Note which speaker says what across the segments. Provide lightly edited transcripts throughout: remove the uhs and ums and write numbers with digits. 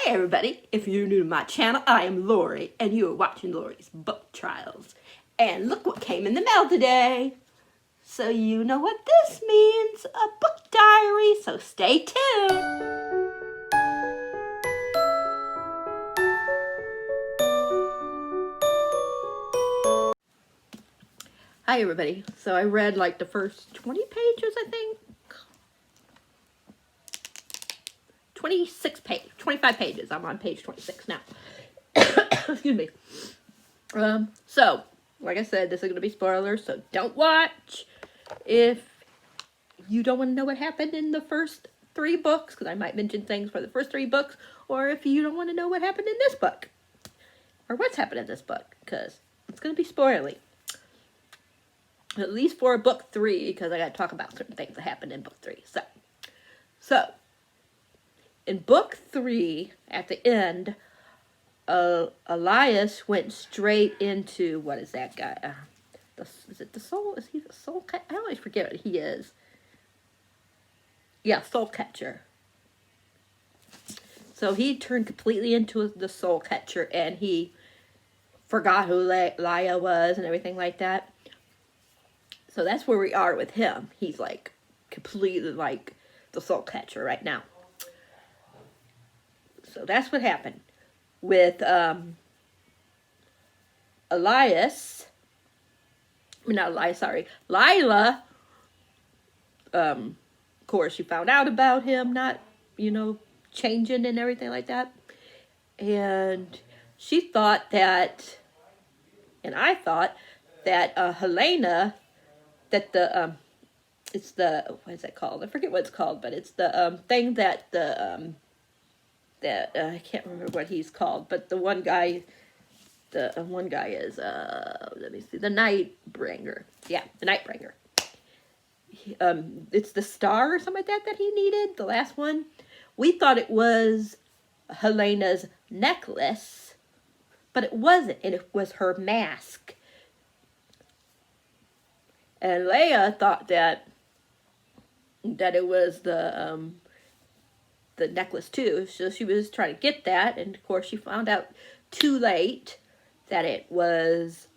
Speaker 1: Hey everybody, if you're new to my channel, I am Lori, and you are watching Lori's Book Trials. And look what came in the mail today. So you know what this means, a book diary, so stay tuned. Hi everybody, so I read like the first 20 pages, I think. 25 pages, I'm on page 26 now. Excuse me. So, like I said, this is going to be spoilers, so don't watch if you don't want to know what happened in the first 3 books, because I might mention things for the first 3 books, or if you don't want to know what happened in this book, or what's happened in this book, because it's going to be spoiling. At least for book 3, because I got to talk about certain things that happened in book 3. So, in book 3, at the end, Elias went straight into, what is that guy? Is it the soul? Is he the soul catcher? I always forget what he is. Yeah, soul catcher. So he turned completely into the soul catcher, and he forgot who Laia was and everything like that. So that's where we are with him. He's like completely like the soul catcher right now. So that's what happened with Lila. Of course, she found out about him not, changing and everything like that. And she thought that, and I thought that Helena, that it's the, what is that called? I forget what it's called, but it's the thing that I can't remember what he's called, but the one guy is, let me see, the Nightbringer. Yeah, the Nightbringer. It's the star or something like that he needed, the last one. We thought it was Helena's necklace, but it wasn't, and it was her mask. And Leia thought that it was the necklace too, so she was trying to get that, and of course she found out too late that it was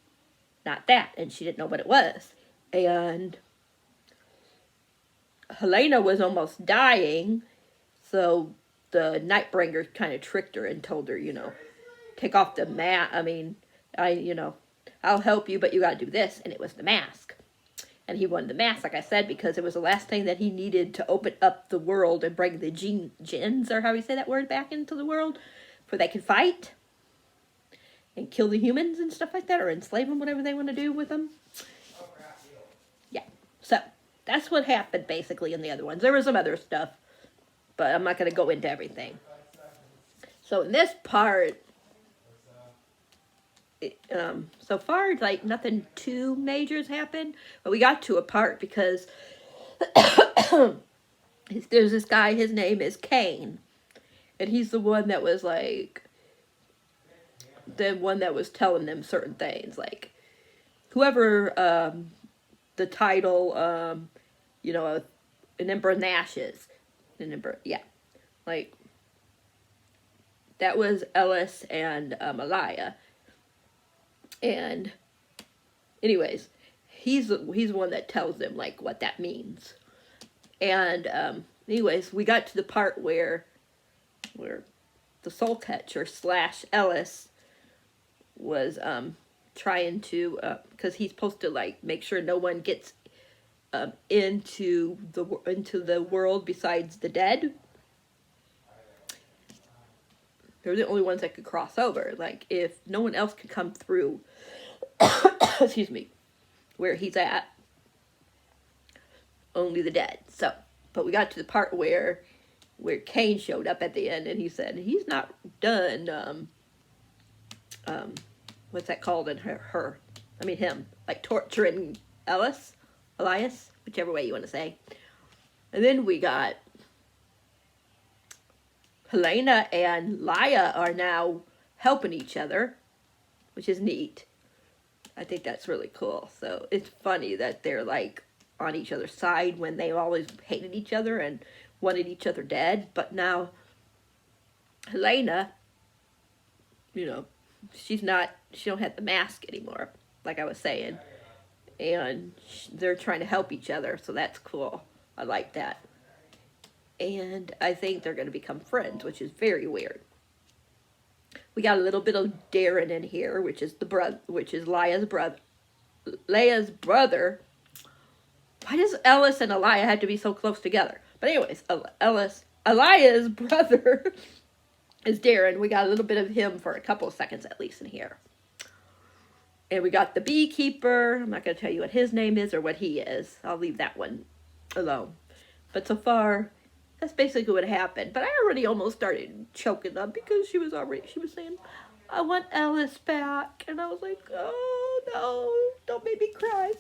Speaker 1: not that, and she didn't know what it was. And Helena was almost dying, so the Nightbringer kind of tricked her and told her, take off the mask. I'll help you, but you got to do this, and it was the mask. And he wanted the mask, like I said, because it was the last thing that he needed to open up the world and bring the jinns, or how you say that word, back into the world, for they could fight and kill the humans and stuff like that, or enslave them, whatever they want to do with them. Yeah, so that's what happened, basically, in the other ones. There was some other stuff, but I'm not going to go into everything. So in this part, so far, like, nothing too major has happened, but we got to a part because there's this guy, his name is Cain, and he's the one that was, like, the one that was telling them certain things, like, whoever, the title, an Emperor Nash's, like, that was Ellis and Elia. And anyways, he's the one that tells them, like, what that means. And anyways, we got to the part where the soul catcher / Ellis was trying to, because he's supposed to, like, make sure no one gets into the world besides the dead. They're the only ones that could cross over. Like, if no one else could come through, excuse me, where he's at, only the dead. So, but we got to the part where Cain showed up at the end, and he said he's not done, what's that called in him, like, torturing Elias, whichever way you want to say. And then we got Helena and Laia are now helping each other, which is neat. I think that's really cool. So it's funny that they're, like, on each other's side when they always hated each other and wanted each other dead. But now Helena, you know, she don't have the mask anymore, like I was saying. And they're trying to help each other, so that's cool. I like that. And I think they're going to become friends, which is very weird. We got a little bit of Darren in here, which is Leia's brother. Leia's brother. Why does Ellis and Elia have to be so close together? But anyways, Elia's brother is Darren. We got a little bit of him for a couple of seconds at least in here. And we got the beekeeper. I'm not going to tell you what his name is or what he is. I'll leave that one alone. But so far, that's basically what happened. But I already almost started choking up because she was saying, I want Ellis back. And I was like, oh no, don't make me cry.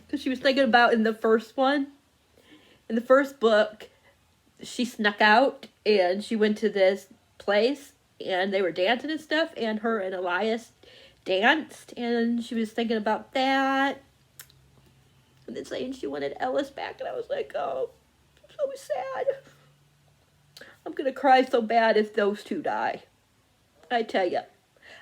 Speaker 1: Because she was thinking about in the first book, she snuck out and she went to this place and they were dancing and stuff, and her and Elias danced, and she was thinking about that and then saying she wanted Ellis back, and I was like, oh, so sad. I'm gonna cry so bad if those two die. I tell you,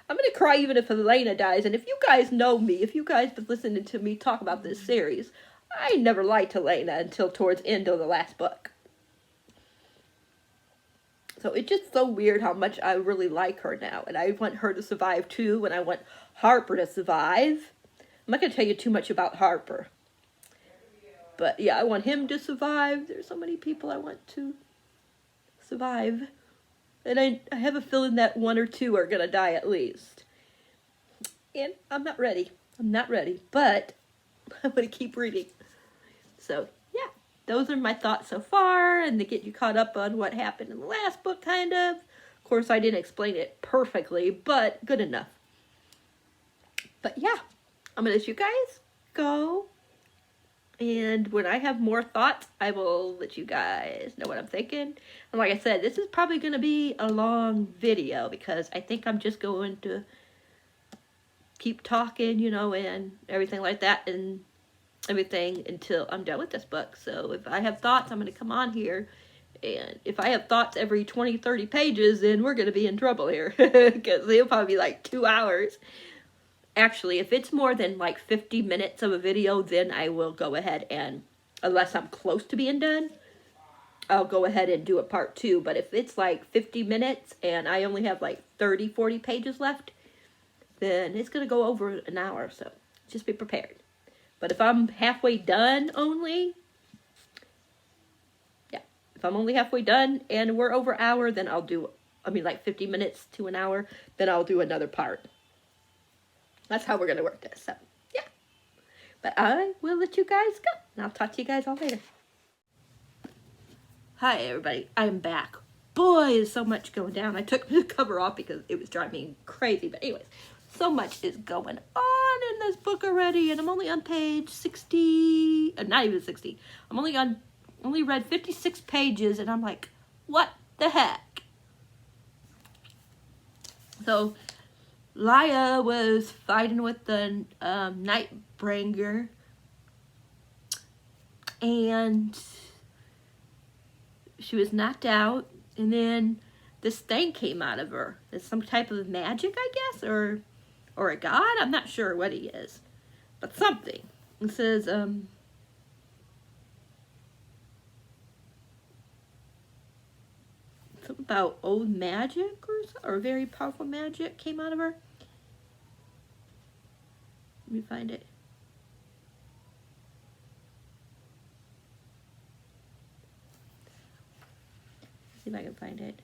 Speaker 1: I'm gonna cry even if Helena dies. And if you guys know me, if you guys been listening to me talk about this series, I never liked Helena until towards the end of the last book. So it's just so weird how much I really like her now. And I want her to survive too, and I want Harper to survive. I'm not going to tell you too much about Harper. But yeah, I want him to survive. There's so many people I want to survive. And I have a feeling that one or two are going to die at least. And I'm not ready. But I'm going to keep reading. So those are my thoughts so far, and to get you caught up on what happened in the last book, kind of. Of course, I didn't explain it perfectly, but good enough. But yeah, I'm going to let you guys go. And when I have more thoughts, I will let you guys know what I'm thinking. And like I said, this is probably going to be a long video because I think I'm just going to keep talking, and everything like that, and everything until I'm done with this book. So if I have thoughts, I'm going to come on here, and if I have thoughts every 20-30 pages, then we're going to be in trouble here because it'll probably be like 2 hours. Actually, if it's more than like 50 minutes of a video, then I will go ahead and, unless I'm close to being done, I'll go ahead and do a part 2. But if it's like 50 minutes and I only have like 30-40 pages left, then it's going to go over an hour. So just be prepared. But if I'm halfway done only, if I'm only halfway done and we're over an hour, then like 50 minutes to an hour, then I'll do another part. That's how we're going to work this. So, yeah. But I will let you guys go. And I'll talk to you guys all later. Hi, everybody. I'm back. Boy, is so much going down. I took the cover off because it was driving me crazy. But anyways, so much is going on in this book already, and I'm only on page 60, not even 60. I'm only read 56 pages, and I'm like, what the heck? So, Leia was fighting with the Nightbringer, and she was knocked out, and then this thing came out of her. It's some type of magic, I guess, or a god? I'm not sure what he is. But something. It says, something about old magic or very powerful magic came out of her. Let me find it. See if I can find it.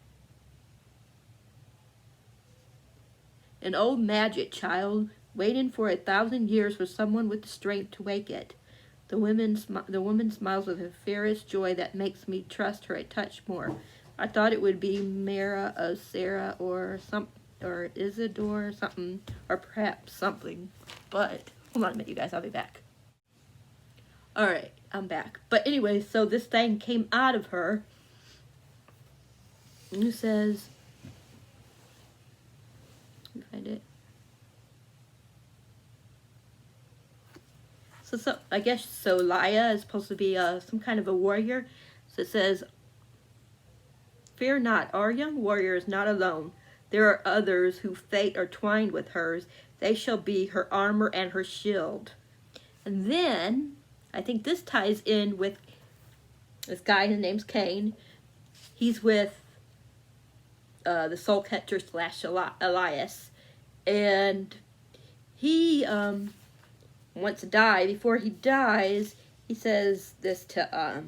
Speaker 1: An old magic child, waiting for 1,000 years for someone with the strength to wake it. The woman smiles with a fierce joy that makes me trust her a touch more. I thought it would be Mara of Sarah or Isidore or something, or perhaps something. But hold on a minute, you guys. I'll be back. All right, I'm back. But anyway, so this thing came out of her. And it says, let me find it. So I guess Leia is supposed to be some kind of a warrior. So it says, Fear not, our young warrior is not alone. There are others whose fate are twined with hers. They shall be her armor and her shield. And then, I think this ties in with this guy, his name's Cain. He's with the soul catcher / Elias. And he wants to die. Before he dies, he says this to,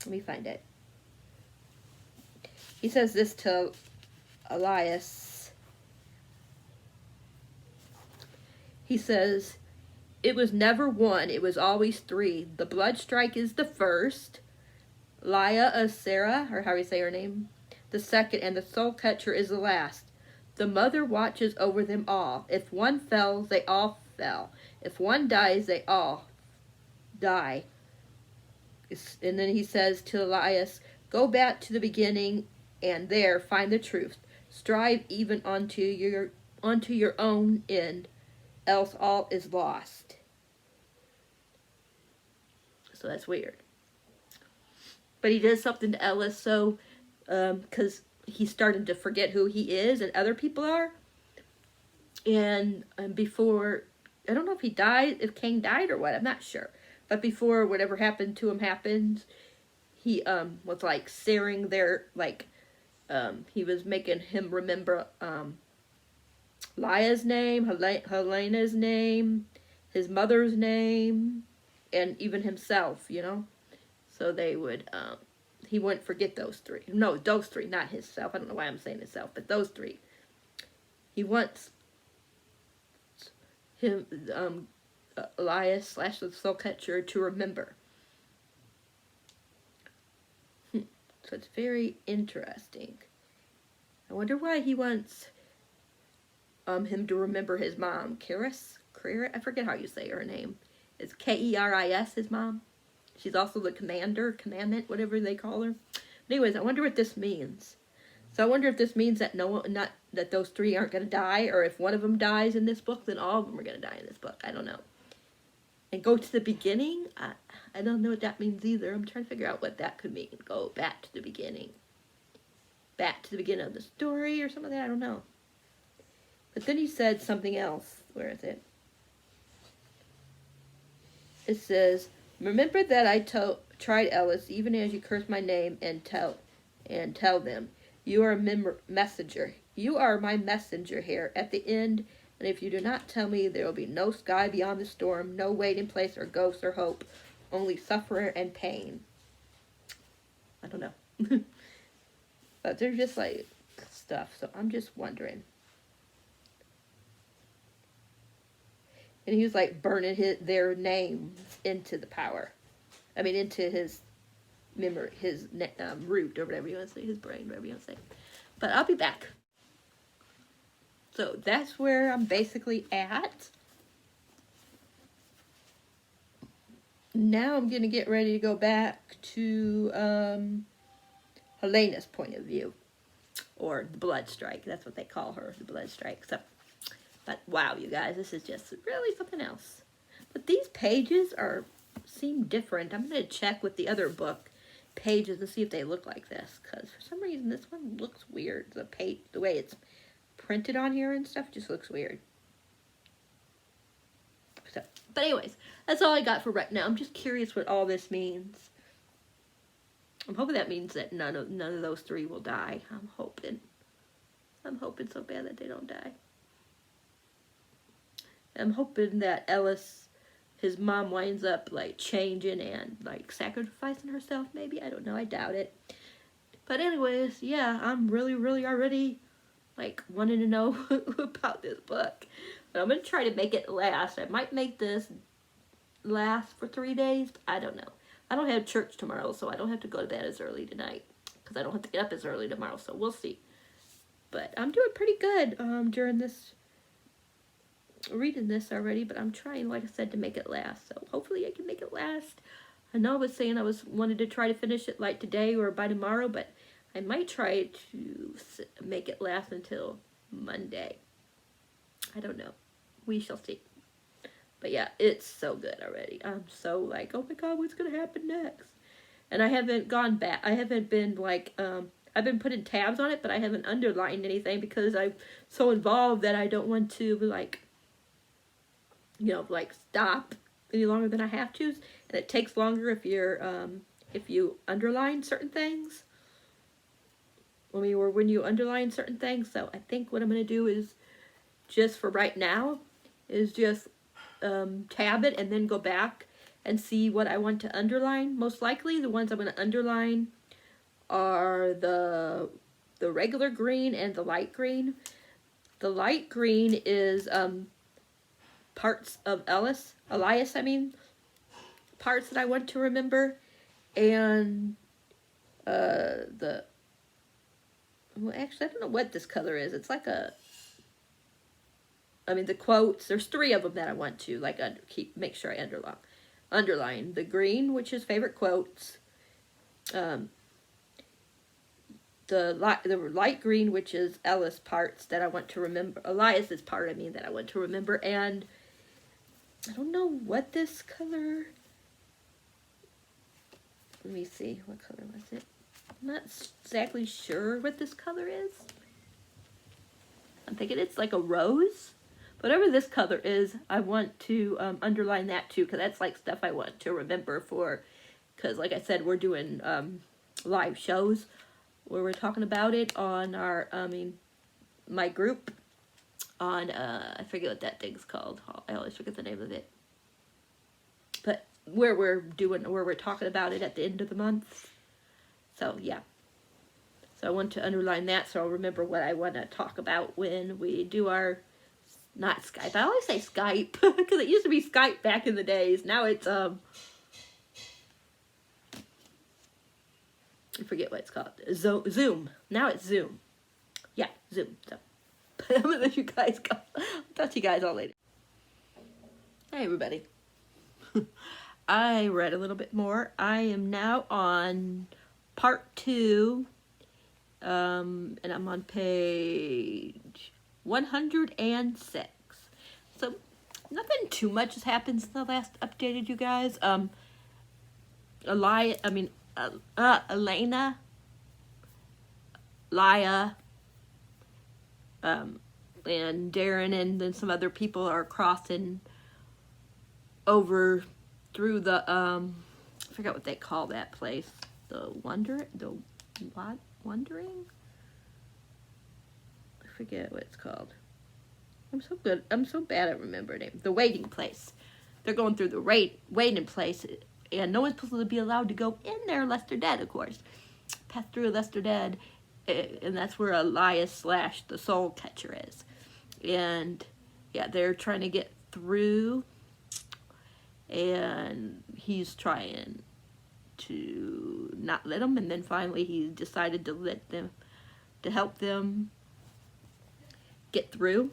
Speaker 1: let me find it. He says this to Elias. He says, it was never one, it was always three. The blood strike is the first. Leia Sarah, or how you say her name, the second, and the soul catcher is the last. The mother watches over them all. If one fell, they all fell. If one dies, they all die. And then he says to Elias, go back to the beginning and there find the truth. Strive even unto your own end, else all is lost. So that's weird. But he does something to Ellis, so because he's starting to forget who he is and other people are. And before, I don't know if he died, if Cain died or what, I'm not sure. But before whatever happened to him happens, he was like searing their, like, he was making him remember Leia's name, Helena's name, his mother's name, and even himself, you know. So they would, he wouldn't forget those three. No, those three, not himself. I don't know why I'm saying himself, but those three. He wants him, Elias / the soul catcher to remember. So it's very interesting. I wonder why he wants him to remember his mom, Keris? I forget how you say her name. It's Keris, his mom. She's also the commandant, whatever they call her. But anyways, I wonder what this means. So I wonder if this means that not that those three aren't going to die, or if one of them dies in this book, then all of them are going to die in this book. I don't know. And go to the beginning? I don't know what that means either. I'm trying to figure out what that could mean. Go back to the beginning. Back to the beginning of the story or something like that. I don't know. But then he said something else. Where is it? It says, remember that I tried Ellis, even as you curse my name, and tell them, you are a messenger. You are my messenger here at the end, and if you do not tell me, there will be no sky beyond the storm, no waiting place or ghost or hope, only suffering and pain. I don't know. But they're just like stuff, so I'm just wondering. And he was like burning their names into the power. I mean, into his memory, his root, or whatever you want to say, his brain, whatever you want to say. But I'll be back. So that's where I'm basically at. Now I'm going to get ready to go back to Helena's point of view. Or the blood strike. That's what they call her, the blood strike. So, but wow, you guys, this is just really something else. But these pages seem different. I'm going to check with the other book pages and see if they look like this. Because for some reason, this one looks weird. The way it's printed on here and stuff just looks weird. So, but anyways, that's all I got for right now. I'm just curious what all this means. I'm hoping that means that none of those three will die. I'm hoping so bad that they don't die. I'm hoping that Ellis, his mom, winds up like changing and like sacrificing herself. Maybe, I don't know. I doubt it. But anyways, yeah, I'm really, really already like wanting to know about this book. But I'm gonna try to make it last. I might make this last for 3 days. But I don't know. I don't have church tomorrow, so I don't have to go to bed as early tonight because I don't have to get up as early tomorrow. So we'll see. But I'm doing pretty good during this. Reading this already, but I'm trying, like I said, to make it last. So hopefully I can make it last. I know I was saying I wanted to try to finish it like today or by tomorrow, but I might try to make it last until Monday. I don't know. We shall see. But yeah, it's so good already. I'm so like, oh my god, what's gonna happen next? and I haven't gone back. I haven't been like, I've been putting tabs on it, but I haven't underlined anything because I'm so involved that I don't want to, like, you know, like, stop any longer than I have to. And it takes longer if you underline certain things. When you underline certain things. So I think what I'm going to do is, just for right now, is just tab it and then go back and see what I want to underline. Most likely the ones I'm going to underline are the regular green and the light green. The light green is parts of Elias, parts that I want to remember, and well, actually, I don't know what this color is. It's like the quotes. There's 3 of them that I want to, like, make sure I underline. The green, which is favorite quotes. The light green, which is Ellis parts that I want to remember. Elias's part, that I want to remember. And I don't know what this color... Let me see. What color was it? I'm not exactly sure what this color is. I'm thinking it's like a rose. Whatever this color is, I want to underline that too, because that's like stuff I want to remember for, because like I said, we're doing live shows where we're talking about it on our, my group on, I forget what that thing's called. I always forget the name of it. But where we're talking about it at the end of the month. So, yeah. So I want to underline that so I'll remember what I want to talk about when we do our, not Skype. I always say Skype because it used to be Skype back in the days. Now it's, I forget what it's called. Zoom. Now it's Zoom. Yeah, Zoom. So, I'm going to let you guys go. I'll talk to you guys all later. Hi, everybody. I read a little bit more. I am now on part 2, and I'm on page 106. So nothing too much has happened since I last updated you guys. Elena, Laya, and Darren, and then some other people are crossing over through the I forgot what they call that place. Wondering? I forget what it's called. I'm so bad at remembering it. The waiting place. They're going through the waiting place, and no one's supposed to be allowed to go in there unless they're dead, of course. Pass through unless they're dead, and that's where Elias / the soul catcher is. And yeah, they're trying to get through, and he's trying to not let them, and then finally he decided to help them get through.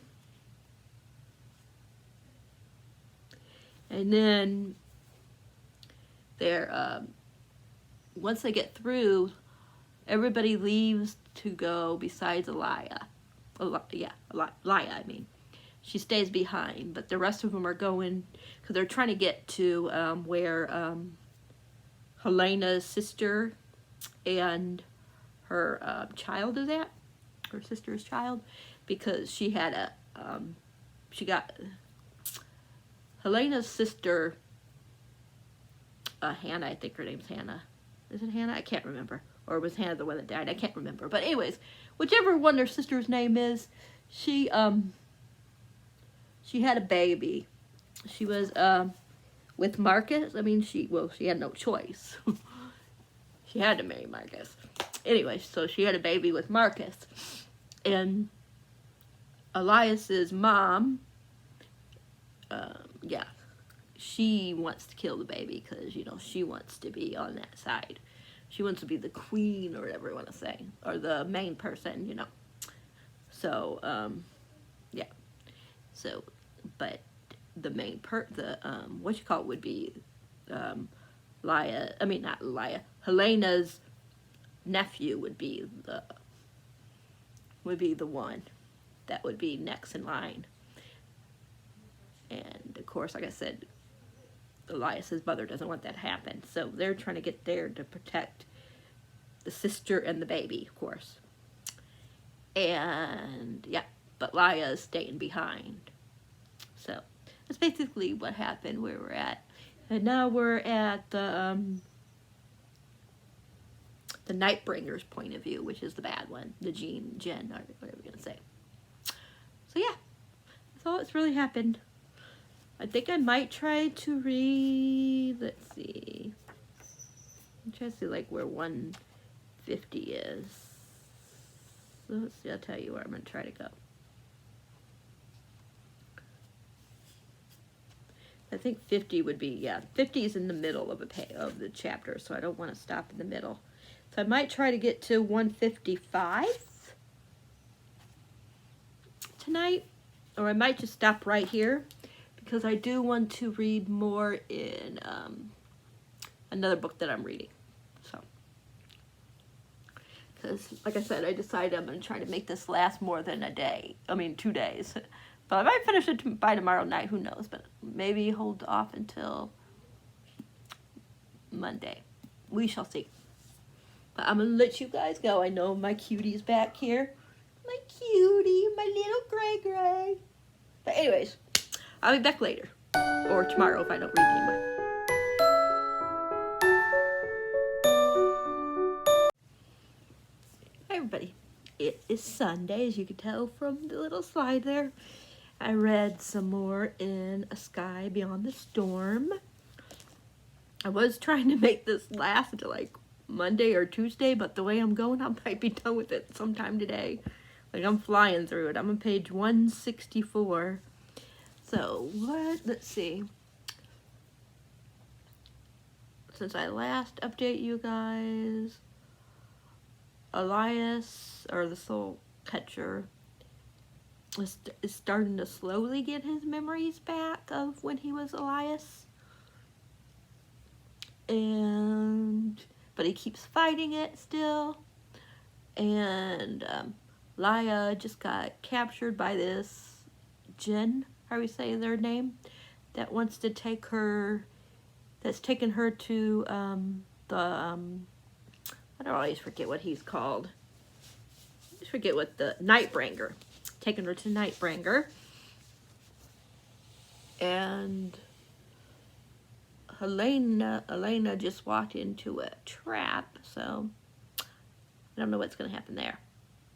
Speaker 1: And then they're once they get through, everybody leaves to go besides Laya. She stays behind, but the rest of them are going because they're trying to get to where Helena's sister and her child is at, her sister's child, because she had a she got Helena's sister, Hannah, I think her name's Hannah. Is it Hannah? I can't remember. Or was Hannah the one that died? I can't remember. But anyways, whichever one her sister's name is, she had a baby. She was with Marcus. She had no choice. She had to marry Marcus. Anyway, so she had a baby with Marcus. And Elias's mom, she wants to kill the baby because, she wants to be on that side. She wants to be the queen, or whatever you want to say, or the main person, So, yeah. So, but the main would be, Helena's nephew would be the one that would be next in line. And of course, like I said, Elias's mother doesn't want that to happen. So they're trying to get there to protect the sister and the baby, of course. And yeah, but Laya is staying behind. So that's basically what happened where we're at. And now we're at the Nightbringer's point of view, which is the bad one, the Jen, or whatever we're gonna say. So yeah, that's all that's really happened. I think I might try to read, let's see. I'm trying to see like where 150 is. So let's see, I'll tell you where I'm gonna try to go. I think 50 would be, yeah, 50 is in the middle of of the chapter, so I don't want to stop in the middle. So I might try to get to 155 tonight, or I might just stop right here because I do want to read more in another book that I'm reading. So, because like I said, I decided I'm going to try to make this last more than a day. I mean, 2 days. But I might finish it by tomorrow night, who knows, but maybe hold off until Monday. We shall see. But I'm going to let you guys go. I know my cutie's back here. My cutie, my little gray. But anyways, I'll be back later. Or tomorrow if I don't read anymore. Hi everybody. It is Sunday, as you can tell from the little slide there. I read some more in A Sky Beyond the Storm. I was trying to make this last until like Monday or Tuesday, but the way I'm going, I might be done with it sometime today. Like, I'm flying through it. I'm on page 164. So, let's see. Since I last update you guys, Elias, or the Soul Catcher, is starting to slowly get his memories back of when he was Elias. But he keeps fighting it still. And Laya just got captured by this Jen, how do we say their name, that wants to take her, that's taken her to I don't always forget what he's called. I just forget what the Nightbringer. Taking her to Nightbringer. And Elena just walked into a trap, so I don't know what's going to happen there.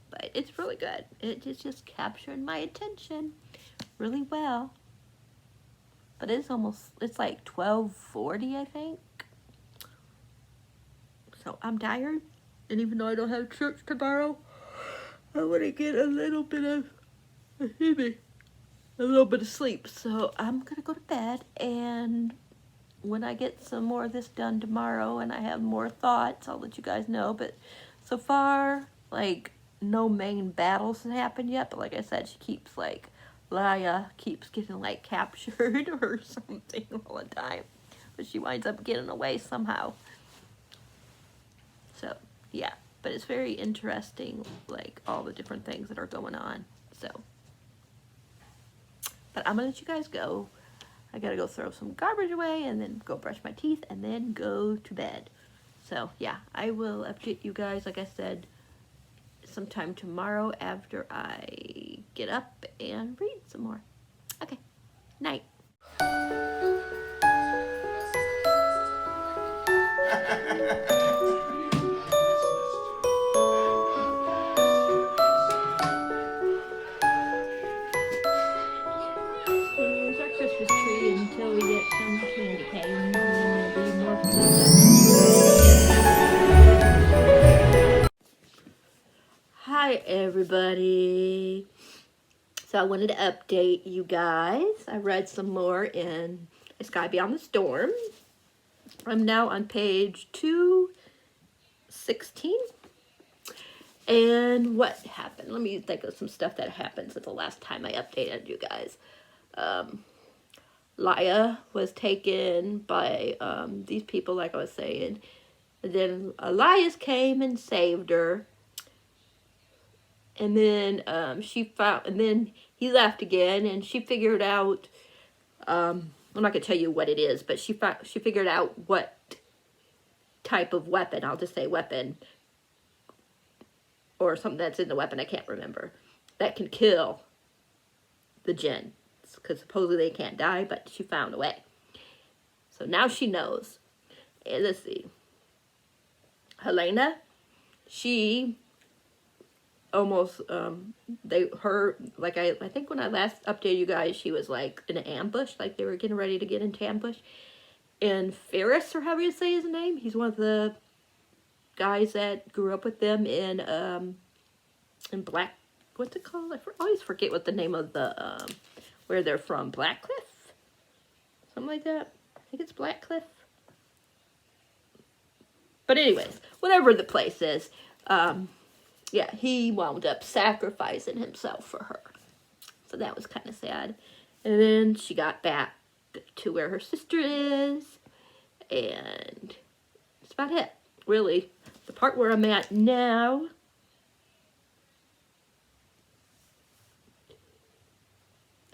Speaker 1: But it's really good. It is just capturing my attention really well. But it's like 12:40, I think. So I'm tired. And even though I don't have church tomorrow, I want to get a little bit of sleep. So I'm going to go to bed, and when I get some more of this done tomorrow and I have more thoughts, I'll let you guys know. But so far, like, no main battles have happened yet. But like I said, Laya keeps getting, like, captured or something all the time. But she winds up getting away somehow. So, yeah. But it's very interesting, like, all the different things that are going on. So, but I'm going to let you guys go. I got to go throw some garbage away and then go brush my teeth and then go to bed. So, yeah, I will update you guys, like I said, sometime tomorrow after I get up and read some more. Okay, night. Here's our Christmas tree until we get some candy canes, and then there'll be more food. Hi everybody. So I wanted to update you guys. I read some more in A Sky Beyond the Storm. I'm now on page 216. And what happened? Let me think of some stuff that happened since the last time I updated you guys. Laya was taken by these people, like I was saying. And then Elias came and saved her. And then and then he left again, and she figured out I'm not going to tell you what it is, but she figured out what type of weapon, I'll just say weapon, or something that's in the weapon, I can't remember, that can kill the jinn. Because supposedly they can't die, but she found a way. So now she knows. And let's see. Helena, she almost, like I think when I last updated you guys, she was like in an ambush, like they were getting ready to get into ambush. And Ferris, or however you say his name, he's one of the guys that grew up with them in Black, what's it called? I always forget what the name of the, where they're from, Blackcliff? Something like that. I think it's Blackcliff. But anyways, whatever the place is, yeah, he wound up sacrificing himself for her. So that was kind of sad. And then she got back to where her sister is, and that's about it. Really, the part where I'm at now,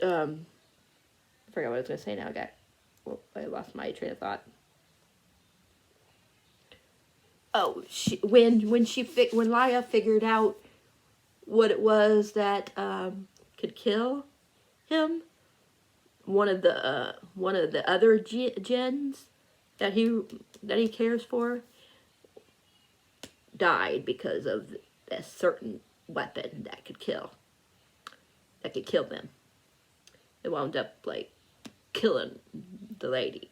Speaker 1: I forgot what I was going to say now. I lost my train of thought. Oh, when Laya figured out what it was that could kill him, one of the other jinns that he cares for died because of a certain weapon that could kill them. It wound up like killing the lady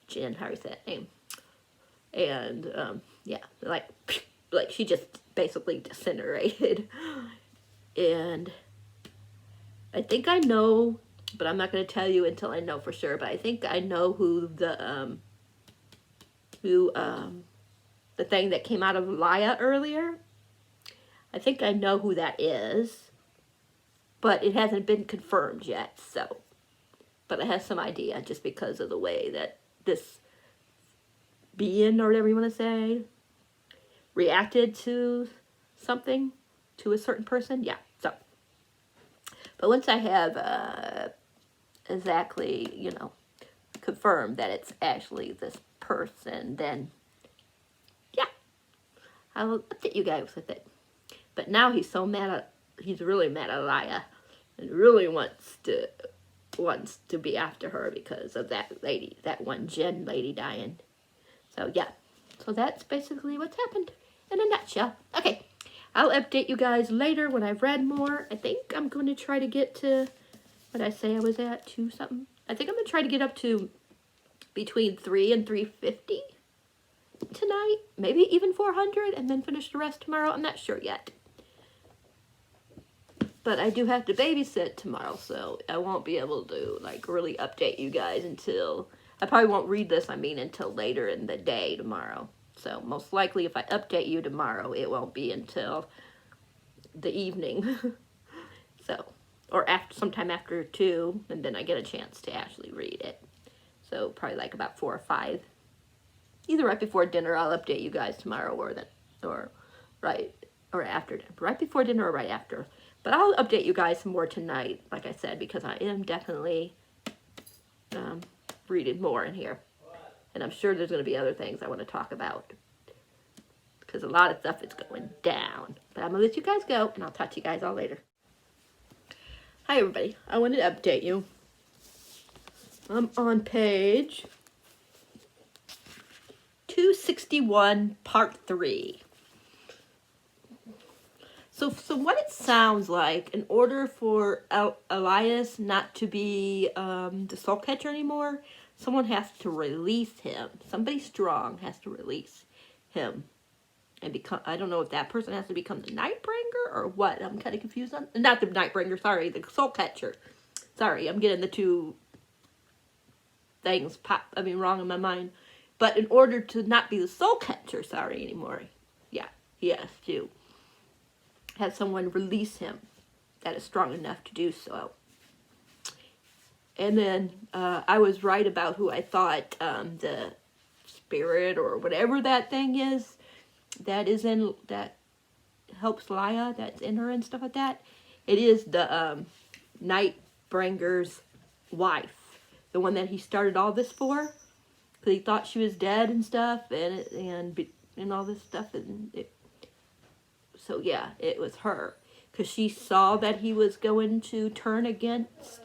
Speaker 1: jinn, how is that name? And yeah, like she just basically disintegrated. And I think I know, but I'm not going to tell you until I know for sure, but I think I know who the thing that came out of Laya earlier, I think I know who that is, but it hasn't been confirmed yet, so, but I have some idea just because of the way that this being, or whatever you want to say, reacted to something, to a certain person, yeah, so. But once I have exactly, confirmed that it's actually this person, then, yeah, I'll update you guys with it. But now he's really mad at Laya, and really wants to be after her because of that one Jen lady dying. So, yeah. So that's basically what's happened in a nutshell. Okay. I'll update you guys later when I've read more. I think I'm going to try to get to, what did I say I was at, 2 something? I think I'm going to try to get up to between 3 and 350 tonight. Maybe even 400, and then finish the rest tomorrow. I'm not sure yet. But I do have to babysit tomorrow, so I won't be able to, like, really update you guys until, I probably won't read this, until later in the day tomorrow. So, most likely, if I update you tomorrow, it won't be until the evening. So, or sometime after 2, and then I get a chance to actually read it. So, probably like about 4 or 5. Either right before dinner, I'll update you guys tomorrow, or after, right before dinner or right after. But I'll update you guys some more tonight, like I said, because I am definitely reading more in here. And I'm sure there's going to be other things I want to talk about, because a lot of stuff is going down. But I'm going to let you guys go, and I'll talk to you guys all later. Hi, everybody. I wanted to update you. I'm on page 261, part 3. So what it sounds like, in order for Elias not to be the soul catcher anymore, someone has to release him. Somebody strong has to release him. And I don't know if that person has to become the Nightbringer or what. I'm kind of confused on, not the Nightbringer, sorry, the soul catcher. Sorry, I'm getting the two things wrong in my mind. But in order to not be the soul catcher, anymore, yeah, he has to have someone release him that is strong enough to do so. And then I was right about who I thought the spirit or whatever that thing is that helps Laya, that's in her and stuff like that. It is the Nightbringer's wife. the one that he started all this for, because he thought she was dead and stuff, and all this stuff, so yeah, it was her, because she saw that he was going to turn against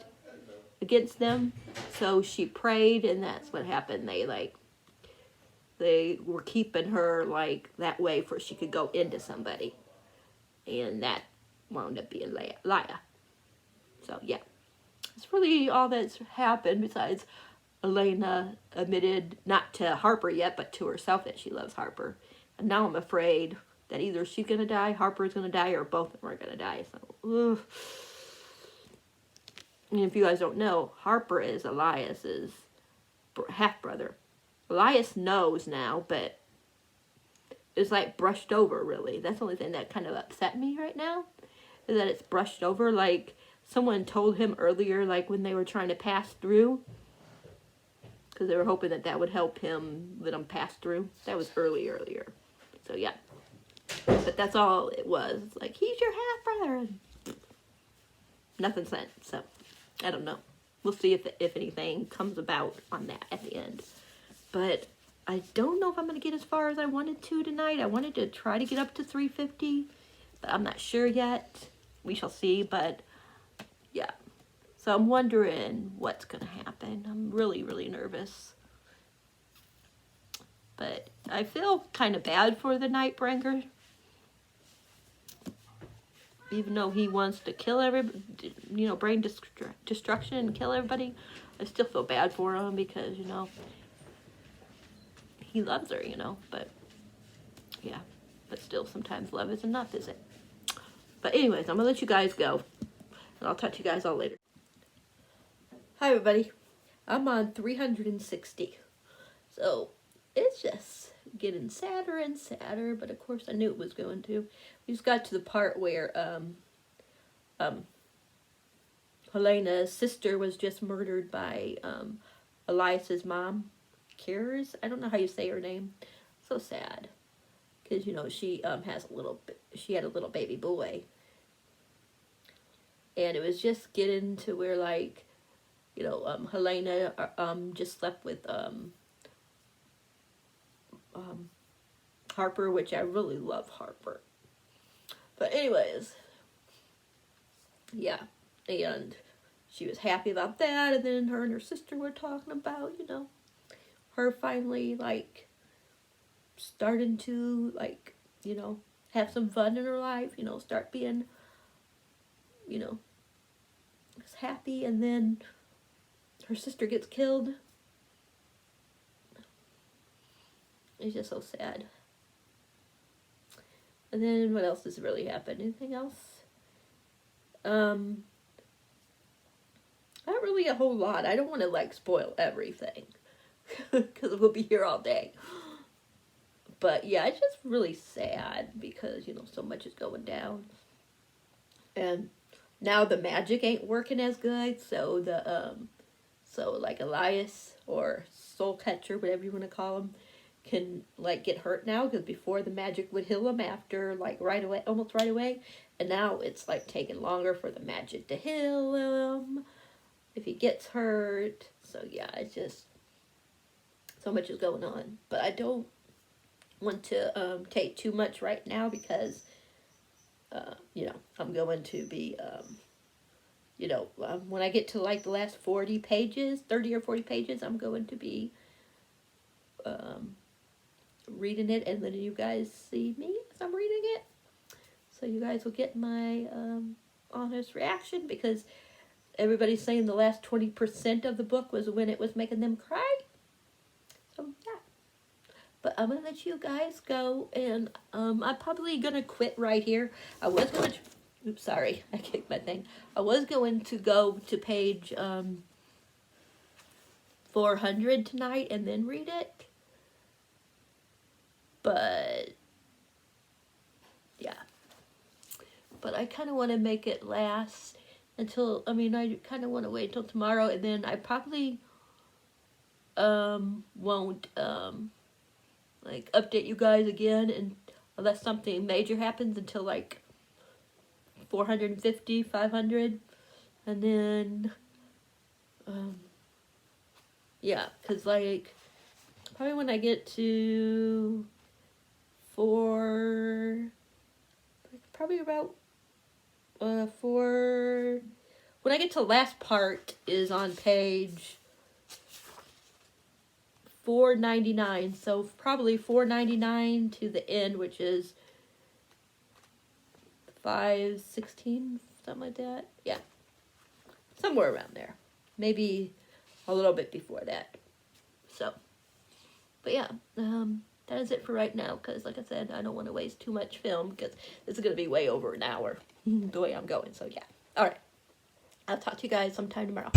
Speaker 1: them, so she prayed, and that's what happened. They were keeping her like that way for she could go into somebody, and that wound up being Leia. So yeah, it's really all that's happened, besides Elena admitted, not to Harper yet, but to herself, that she loves Harper. And now I'm afraid that either she's going to die, Harper's going to die, or both of them are going to die. So, ugh. And if you guys don't know, Harper is Elias's half-brother. Elias knows now, but it's like brushed over, really. That's the only thing that kind of upset me right now, is that it's brushed over. Like, someone told him earlier, like when they were trying to pass through, because they were hoping that would help him, let him pass through. That was earlier. So yeah. But that's all it was. It's like, he's your half-brother. Nothing sent. So, I don't know. We'll see if anything comes about on that at the end. But I don't know if I'm going to get as far as I wanted to tonight. I wanted to try to get up to 350. But I'm not sure yet. We shall see. But, yeah. So I'm wondering what's going to happen. I'm really, really nervous. But I feel kind of bad for the Nightbringer. Even though he wants to kill everybody, bring destruction and kill everybody, I still feel bad for him because, he loves her, But, yeah. But still, sometimes love is enough, is it? But anyways, I'm going to let you guys go. And I'll talk to you guys all later. Hi everybody, I'm on 360, so it's just getting sadder and sadder, but of course I knew it was going to. We just got to the part where Helena's sister was just murdered by Elias's mom, Kiers. I don't know how you say her name. So sad, because she had a little baby boy, and it was just getting to where like, Helena just slept with Harper, which I really love Harper. But anyways, yeah, and she was happy about that, and then her and her sister were talking about, her finally, like, starting to, like, have some fun in her life, start being, happy, and then her sister gets killed. It's just so sad. And then what else has really happened? Anything else? Not really a whole lot. I don't want to like spoil everything because we'll be here all day. But yeah, it's just really sad because so much is going down, and now the magic ain't working as good. So so like Elias or Soul Catcher, whatever you want to call him, can like get hurt now, because before the magic would heal him after like right away, almost right away, and now it's like taking longer for the magic to heal him if he gets hurt. So yeah, it's just so much is going on, but I don't want to take too much right now because I'm going to be when I get to like the last 40 pages, 30 or 40 pages, I'm going to be reading it and letting you guys see me as I'm reading it. So you guys will get my honest reaction, because everybody's saying the last 20% of the book was when it was making them cry. So yeah. But I'm going to let you guys go, and I'm probably going to quit right here. I was going to... Oops, sorry. I kicked my thing. I was going to go to page 400 tonight and then read it. But, yeah. But I kind of want to make it last until... I kind of want to wait until tomorrow, and then I probably won't... like update you guys again, and unless something major happens, until like 450, 500, and then Yeah, because, like, probably when I get to probably about, when I get to the last part is on page 499, so probably 499 to the end, which is 516, something like that. Yeah, somewhere around there. Maybe a little bit before that. So, but yeah, that is it for right now, because like I said, I don't want to waste too much film, because this is going to be way over an hour, the way I'm going, so yeah. Alright, I'll talk to you guys sometime tomorrow.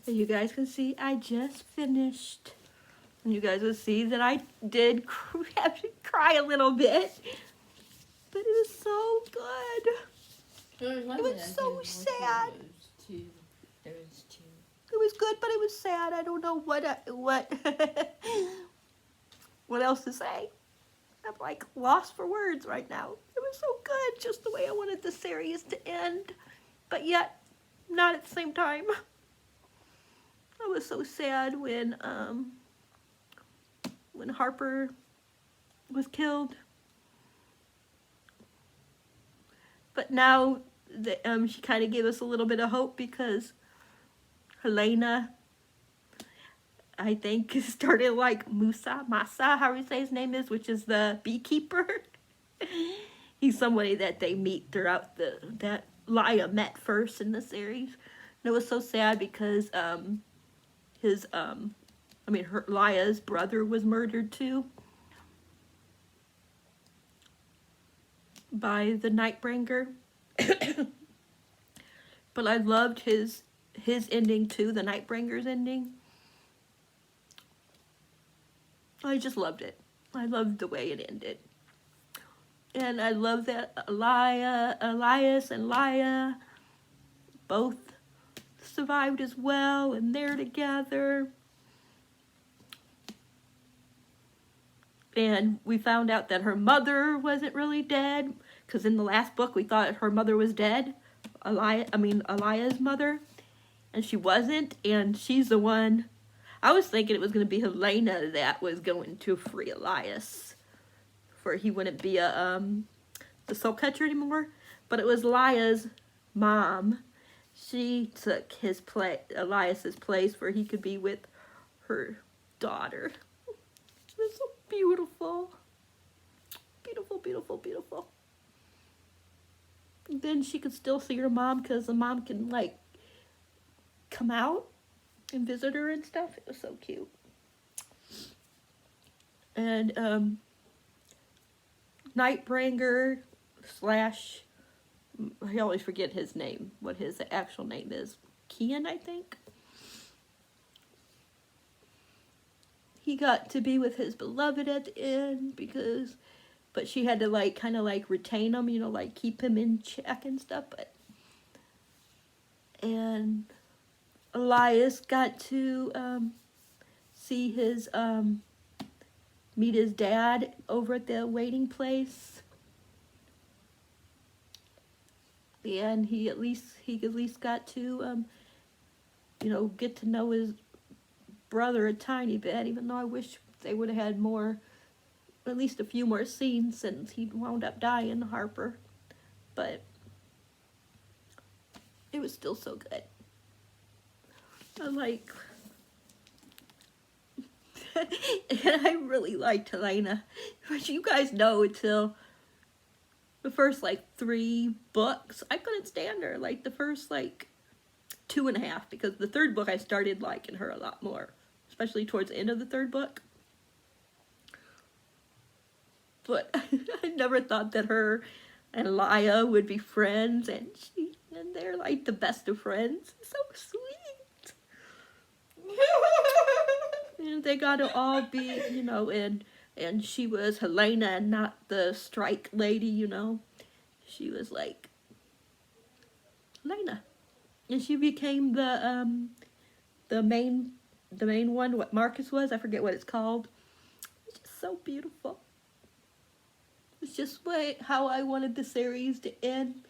Speaker 1: As you guys can see, I just finished. And you guys will see that I did have to cry a little bit. But it was so good. It was so sad.
Speaker 2: There was two.
Speaker 1: It was good, but it was sad. I don't know what what else to say. I'm like lost for words right now. It was so good, just the way I wanted the series to end, but yet not at the same time. I was so sad when Harper was killed. But now she kind of gave us a little bit of hope, because Helena, I think, started like Masa, how you say his name is, which is the beekeeper. He's somebody that they meet throughout that Laya met first in the series. And it was so sad because Laya's brother was murdered too by the Nightbringer. But I loved his ending too, the Nightbringer's ending. I just loved it. I loved the way it ended. And I love that Elias and Laya both survived as well, and they're together. And we found out that her mother wasn't really dead, because in the last book we thought her mother was dead, Elia's mother, and she wasn't, and she's the one. I was thinking it was going to be Helena that was going to free Elias, for he wouldn't be the soul catcher anymore, but it was Elia's mom. She took Elias's place where he could be with her daughter. It was so beautiful. Beautiful, beautiful, beautiful. And then she could still see her mom, because the mom can, like, come out and visit her and stuff. It was so cute. And Nightbringer / I always forget his name, what his actual name is. Kian, I think. He got to be with his beloved at the end, but she had to, like, kind of, like, retain him, you know, like, keep him in check and stuff. And Elias got to see meet his dad over at the waiting place. And he at least got to, get to know his brother a tiny bit, even though I wish they would have had at least a few more scenes, since he wound up dying, Harper. But it was still so good. And I really liked Helena, which you guys know until the first, 3 books, I couldn't stand her. Like, the first, 2.5, because the 3rd book I started liking her a lot more, especially towards the end of the 3rd book. But I never thought that her and Leia would be friends, and they're like the best of friends. So sweet. And they got to all be, and she was Helena and not the strike lady, She was like Helena. And she became the main one, what Marcus was, I forget what it's called. It's just so beautiful. It's just how I wanted the series to end.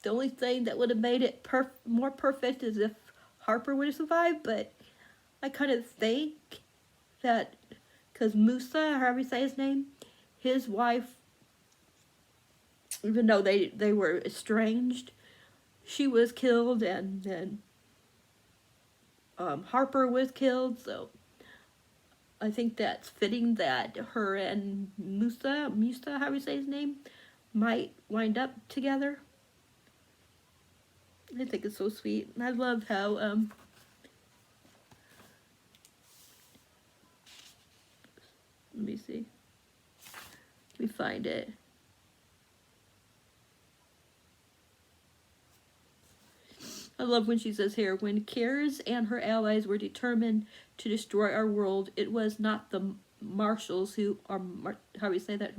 Speaker 1: The only thing that would have made it more perfect is if Harper would have survived, but I kind of think that, because Musa, however you say his name, his wife, even though they were estranged, she was killed, and then Harper was killed, so I think that's fitting that her and Musa, however you say his name, might wind up together. I think it's so sweet. And I love how let me see. Let me find it. I love when she says here, when Kers and her allies were determined to destroy our world, it was not the marshals who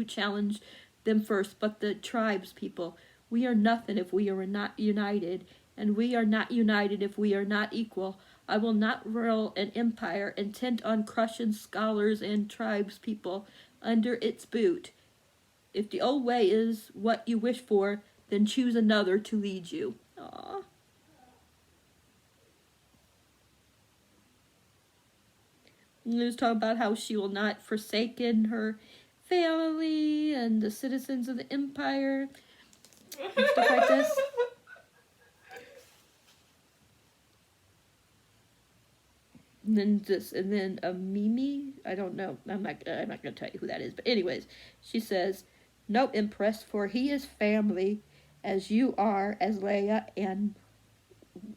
Speaker 1: challenged them first, but the tribes people. We are nothing if we are not united, and we are not united if we are not equal. I will not rule an empire intent on crushing scholars and tribes people under its boot. If the old way is what you wish for, then choose another to lead you. Aww. And it was talking about how she will not forsaken her family and the citizens of the empire and stuff like this. And then Mimi, I don't know. I'm not gonna tell you who that is. But anyways, she says, "No, Empress, for he is family, as you are, as Leia, and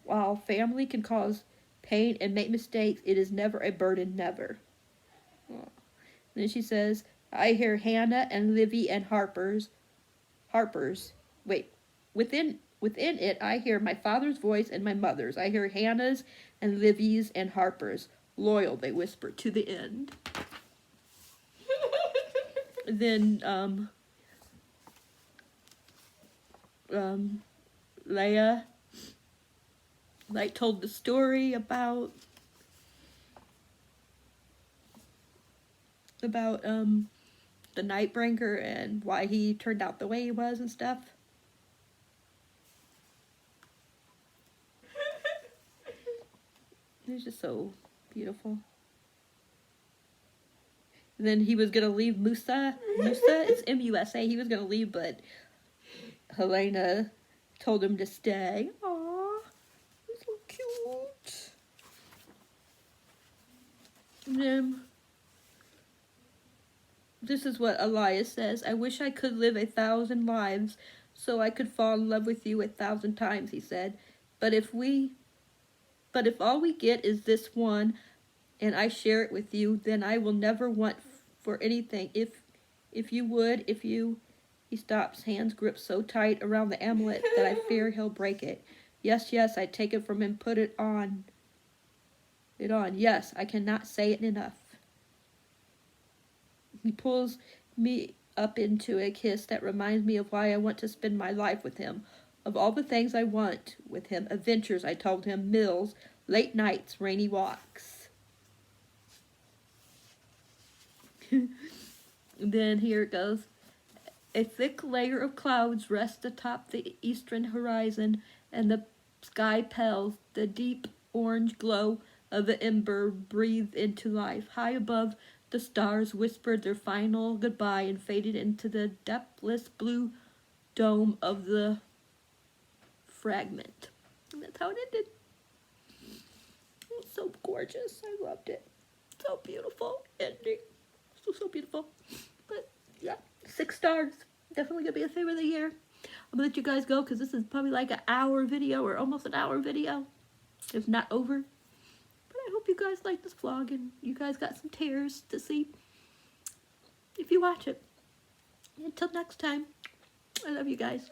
Speaker 1: while family can cause pain and make mistakes, it is never a burden, never." Oh. Then she says, "I hear Hannah and Livy and Harper's. Wait, within it, I hear my father's voice and my mother's. I hear Hannah's and Livy's and Harper's. Loyal," they whisper, "to the end." Then Leia told the story about the Nightbringer and why he turned out the way he was and stuff. It was just so beautiful. And then he was gonna leave Musa. It's M-U-S-A. He was gonna leave, but Helena told him to stay. Aww, he's so cute. And then this is what Elias says. I wish I could live 1,000 lives so I could fall in love with you 1,000 times, he said. But if all we get is this one and I share it with you, then I will never want for anything. He stops, hands grip so tight around the amulet that I fear he'll break it. Yes, I take it from him, put it on. Yes, I cannot say it enough. He pulls me up into a kiss that reminds me of why I want to spend my life with him. Of all the things I want with him, adventures, I told him, meals, late nights, rainy walks. Then here it goes. A thick layer of clouds rests atop the eastern horizon, and the sky pales. The deep orange glow of the ember breathed into life. High above, the stars whispered their final goodbye and faded into the depthless blue dome of the fragment. And that's how it ended. It was so gorgeous. I loved it. So beautiful ending. So beautiful. But yeah, 6 stars. Definitely gonna be a favorite of the year. I'm gonna let you guys go because this is probably like an hour video or almost an hour video, if not over. But I hope you guys like this vlog and you guys got some tears to see if you watch it. Until next time, I love you guys.